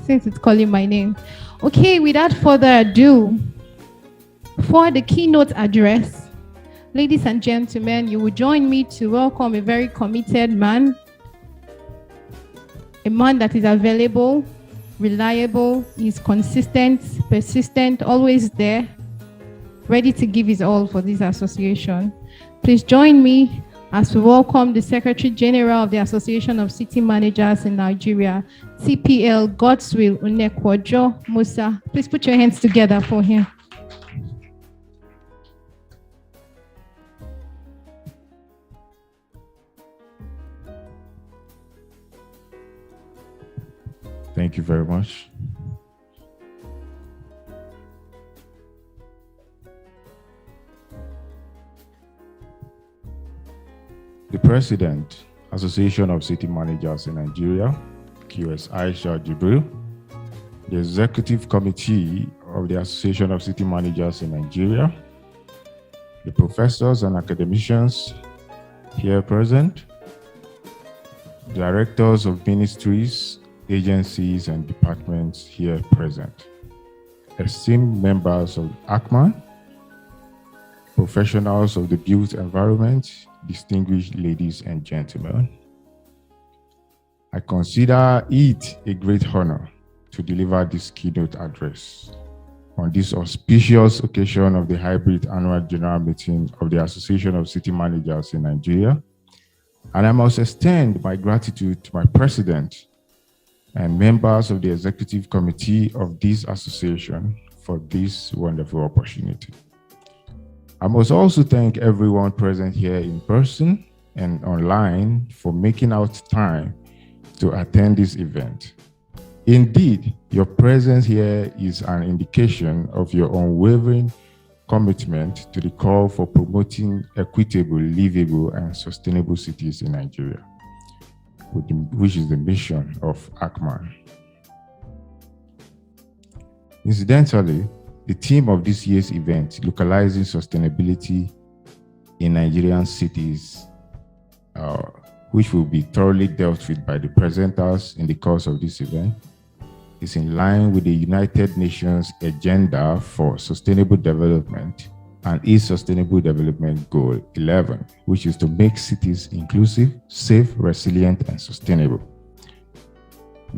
since it's calling my name. Okay, without further ado, for the keynote address, ladies and gentlemen, you will join me to welcome a very committed man, a man that is available, reliable, is consistent, persistent, always there, ready to give his all for this association. Please join me as we welcome the Secretary General of the Association of City Managers in Nigeria, CPL Godswill Unekwuojo Musa. Please put your hands together for him. Thank you very much. The President, Association of City Managers in Nigeria, QS Aisha Jibril, the Executive Committee of the Association of City Managers in Nigeria, the professors and academicians here present, directors of ministries, agencies, and departments here present, esteemed members of ACMAN, professionals of the built environment, distinguished ladies and gentlemen. I consider it a great honor to deliver this keynote address on this auspicious occasion of the hybrid annual general meeting of the Association of City Managers in Nigeria. And I must extend my gratitude to my president and members of the executive committee of this association for this wonderful opportunity. I must also thank everyone present here in person and online for making out time to attend this event. Indeed, your presence here is an indication of your unwavering commitment to the call for promoting equitable, livable, and sustainable cities in Nigeria, which is the mission of ACMAN. Incidentally, the theme of this year's event, localizing sustainability in Nigerian cities, which will be thoroughly dealt with by the presenters in the course of this event, is in line with the United Nations Agenda for Sustainable Development and its Sustainable Development Goal 11, which is to make cities inclusive, safe, resilient, and sustainable.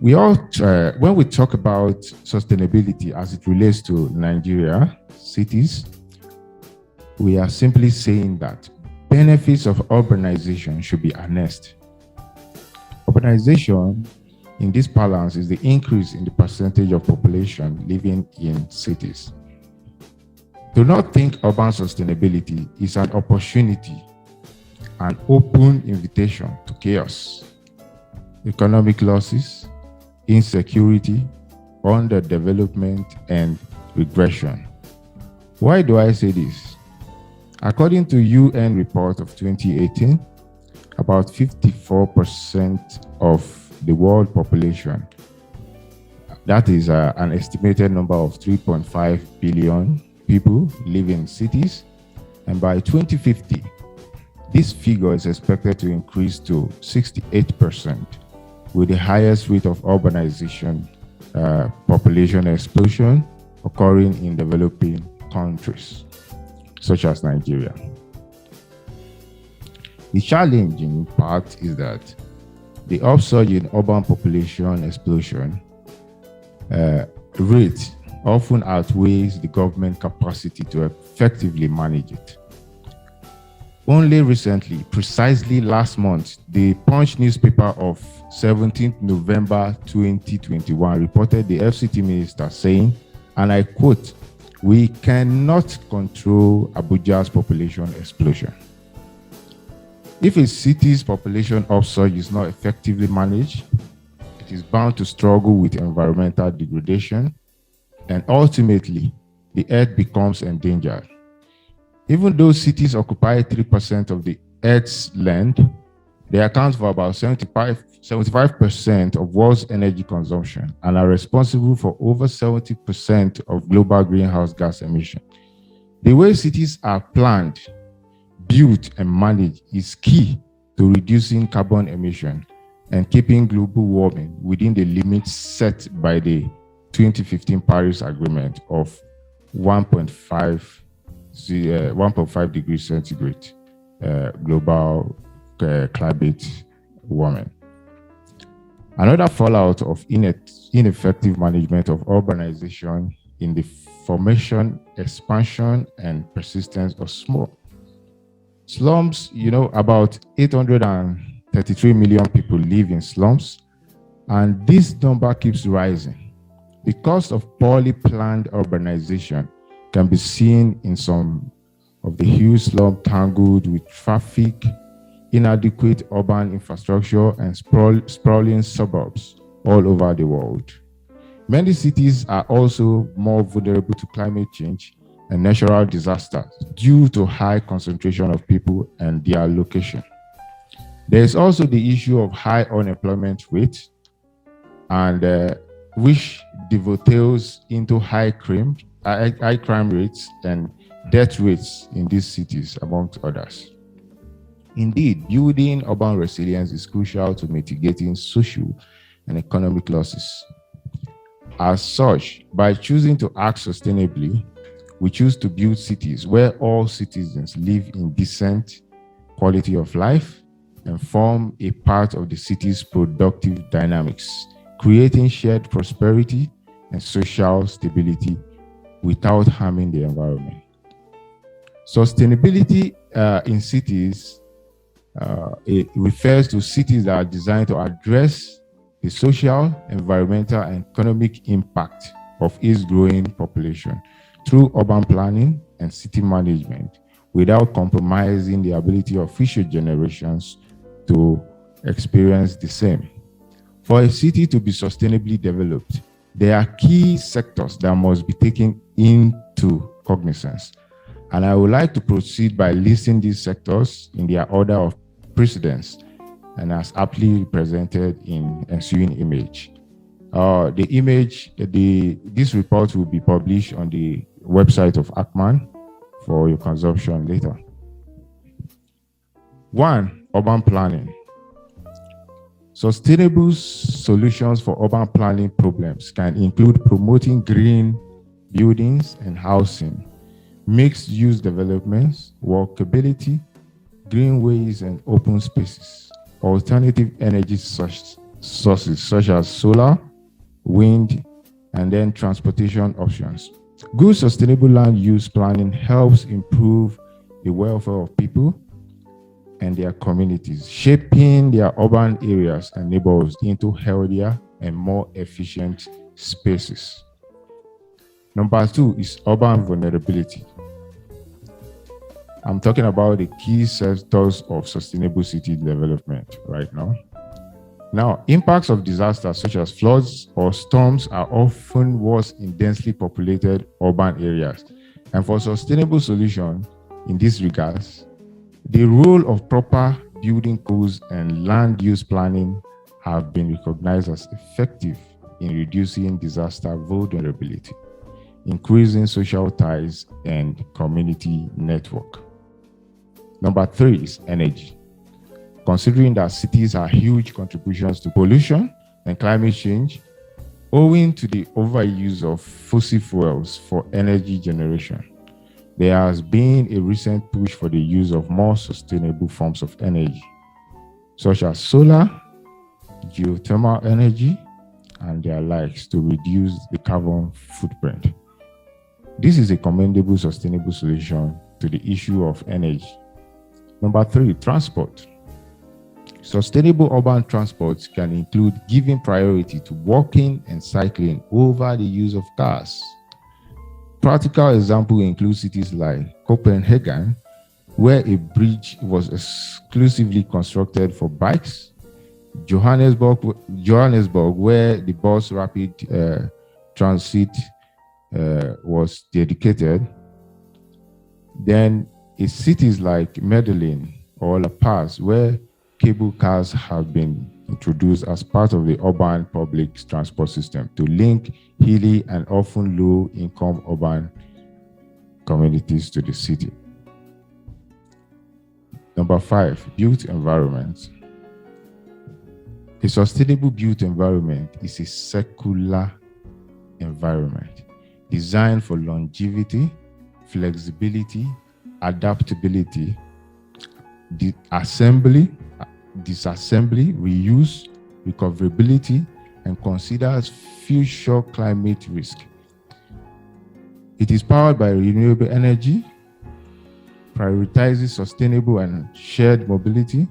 When we talk about sustainability as it relates to Nigeria cities, we are simply saying that benefits of urbanization should be harnessed. Urbanization in this balance is the increase in the percentage of population living in cities. Do not think urban sustainability is an opportunity, an open invitation to chaos, economic losses, insecurity, underdevelopment, and regression. Why do I say this? According to UN report of 2018, about 54% of the world population, that is an estimated number of 3.5 billion people live in cities, and by 2050, this figure is expected to increase to 68%, with the highest rate of urbanization, population explosion occurring in developing countries, such as Nigeria. The challenging part is that the upsurge in urban population explosion rate often outweighs the government capacity to effectively manage it. Only recently, precisely last month, the Punch newspaper of 17th November 2021 reported the FCT minister saying, and I quote, "We cannot control Abuja's population explosion." If a city's population upsurge is not effectively managed, it is bound to struggle with environmental degradation, and ultimately, the earth becomes endangered. Even though cities occupy 3% of the Earth's land, they account for about 75% of world's energy consumption and are responsible for over 70% of global greenhouse gas emissions. The way cities are planned, built, and managed is key to reducing carbon emission and keeping global warming within the limits set by the 2015 Paris Agreement of 1.5 degrees centigrade global climate warming. Another fallout of ineffective management of urbanization in the formation, expansion, and persistence of slums. About 833 million people live in slums, and this number keeps rising. The cost of poorly planned urbanization can be seen in some of the huge slums tangled with traffic, inadequate urban infrastructure, and sprawling suburbs all over the world. Many cities are also more vulnerable to climate change and natural disasters due to high concentration of people and their location. There is also the issue of high unemployment rate, and which dovetails into high crime rates and death rates in these cities, amongst others. Indeed, building urban resilience is crucial to mitigating social and economic losses. As such, by choosing to act sustainably, we choose to build cities where all citizens live in decent quality of life and form a part of the city's productive dynamics, creating shared prosperity and social stability without harming the environment. Sustainability in cities, it refers to cities that are designed to address the social, environmental, and economic impact of its growing population through urban planning and city management without compromising the ability of future generations to experience the same. For a city to be sustainably developed, there are key sectors that must be taken into cognizance. And I would like to proceed by listing these sectors in their order of precedence and as aptly represented in ensuing image. This report will be published on the website of ACMAN for your consumption later. 1. Urban planning. Sustainable solutions for urban planning problems can include promoting green buildings and housing, mixed-use developments, walkability, greenways and open spaces, alternative energy sources such as solar, wind, and then transportation options. Good sustainable land use planning helps improve the welfare of people and their communities, shaping their urban areas and neighborhoods into healthier and more efficient spaces. Number 2 is urban vulnerability. I'm talking about the key sectors of sustainable city development right now. Now, impacts of disasters such as floods or storms are often worse in densely populated urban areas. And for sustainable solutions in these regards, the role of proper building codes and land use planning have been recognized as effective in reducing disaster vulnerability, increasing social ties, and community network. Number 3 is energy. Considering that cities are huge contributions to pollution and climate change, owing to the overuse of fossil fuels for energy generation, there has been a recent push for the use of more sustainable forms of energy, such as solar, geothermal energy, and their likes to reduce the carbon footprint. This is a commendable sustainable solution to the issue of energy. Number 3, transport. Sustainable urban transport can include giving priority to walking and cycling over the use of cars. Practical example includes cities like Copenhagen, where a bridge was exclusively constructed for bikes, Johannesburg, where the bus rapid transit was dedicated. Then it's cities like Medellin or La Paz, where cable cars have been introduced as part of the urban public transport system to link hilly and often low-income urban communities to the city. Number 5, built environment. A sustainable built environment is a circular environment designed for longevity, flexibility, adaptability, disassembly, reuse, recoverability, and considers future climate risk. It is powered by renewable energy, prioritizes sustainable and shared mobility,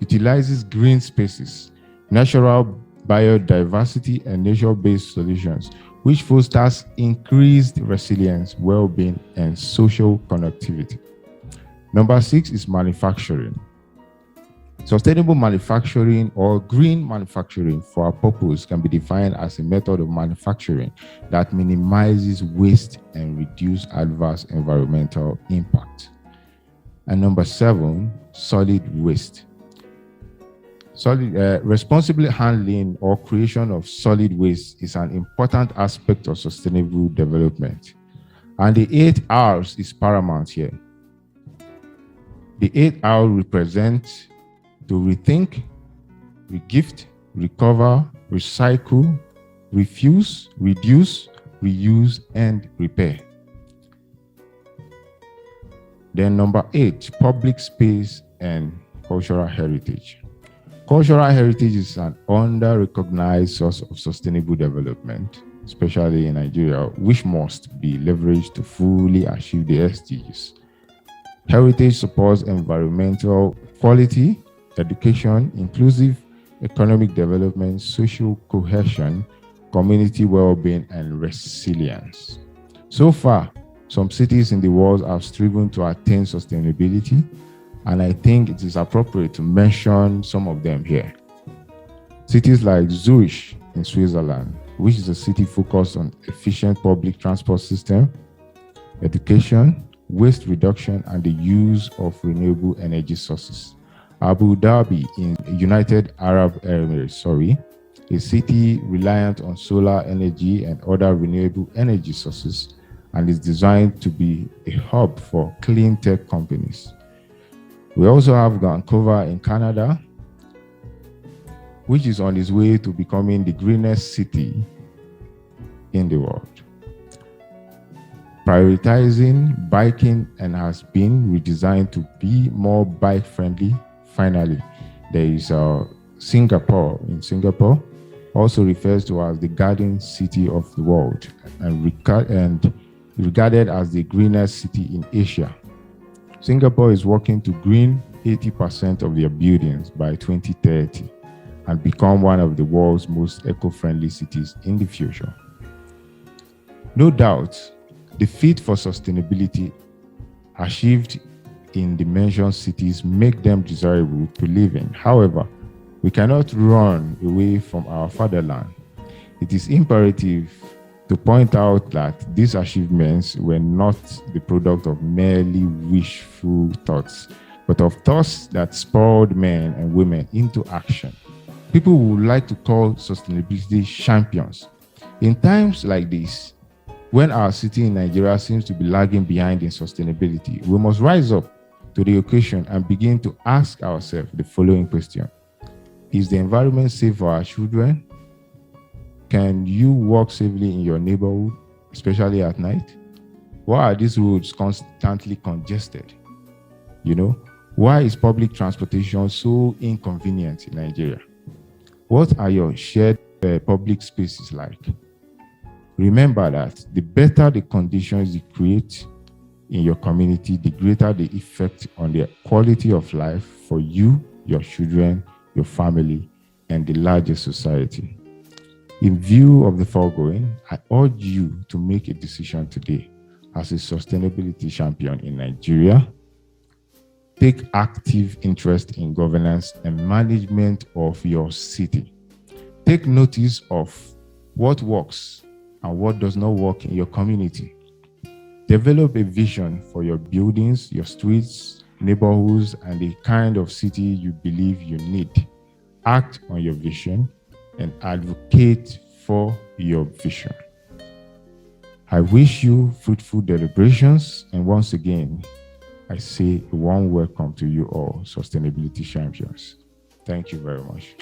utilizes green spaces, natural biodiversity, and nature-based solutions, which fosters increased resilience, well-being, and social connectivity. Number 6 is manufacturing. Sustainable manufacturing or green manufacturing for our purpose can be defined as a method of manufacturing that minimizes waste and reduces adverse environmental impact. And number 7, solid waste. Responsible handling or creation of solid waste is an important aspect of sustainable development. And the 8 R's is paramount here. The 8 R's represent to rethink, regift, recover, recycle, refuse, reduce, reuse, and repair. Then number 8, public space and cultural heritage. Cultural heritage is an under-recognized source of sustainable development, especially in Nigeria, which must be leveraged to fully achieve the SDGs. Heritage supports environmental quality, education, inclusive economic development, social cohesion, community well-being, and resilience. So far, some cities in the world have striven to attain sustainability, and I think it is appropriate to mention some of them here. Cities like Zurich in Switzerland, which is a city focused on efficient public transport system, education, waste reduction, and the use of renewable energy sources. Abu Dhabi in United Arab Emirates, a city reliant on solar energy and other renewable energy sources, and is designed to be a hub for clean tech companies. We also have Vancouver in Canada, which is on its way to becoming the greenest city in the world, prioritizing biking and has been redesigned to be more bike friendly. Finally, there is Singapore. In Singapore, also refers to as the garden city of the world and regarded as the greenest city in Asia. Singapore is working to green 80% of their buildings by 2030 and become one of the world's most eco-friendly cities in the future. No doubt, the feat for sustainability achieved in the mentioned cities make them desirable to live in. However, we cannot run away from our fatherland. It is imperative to point out that these achievements were not the product of merely wishful thoughts, but of thoughts that spurred men and women into action. People would like to call sustainability champions. In times like this, when our city in Nigeria seems to be lagging behind in sustainability, we must rise up to the occasion and begin to ask ourselves the following question. Is the environment safe for our children? Can you walk safely in your neighborhood, especially at night? Why are these roads constantly congested? Why is public transportation so inconvenient in Nigeria? What are your shared public spaces like? Remember that the better the conditions you create in your community, the greater the effect on the quality of life for you, your children, your family, and the larger society. In view of the foregoing, I urge you to make a decision today as a sustainability champion in Nigeria. Take active interest in governance and management of your city. Take notice of what works and what does not work in your community. Develop a vision for your buildings, your streets, neighborhoods, and the kind of city you believe you need. Act on your vision and advocate for your vision. I wish you fruitful deliberations, and once again, I say a warm welcome to you all, sustainability champions. Thank you very much.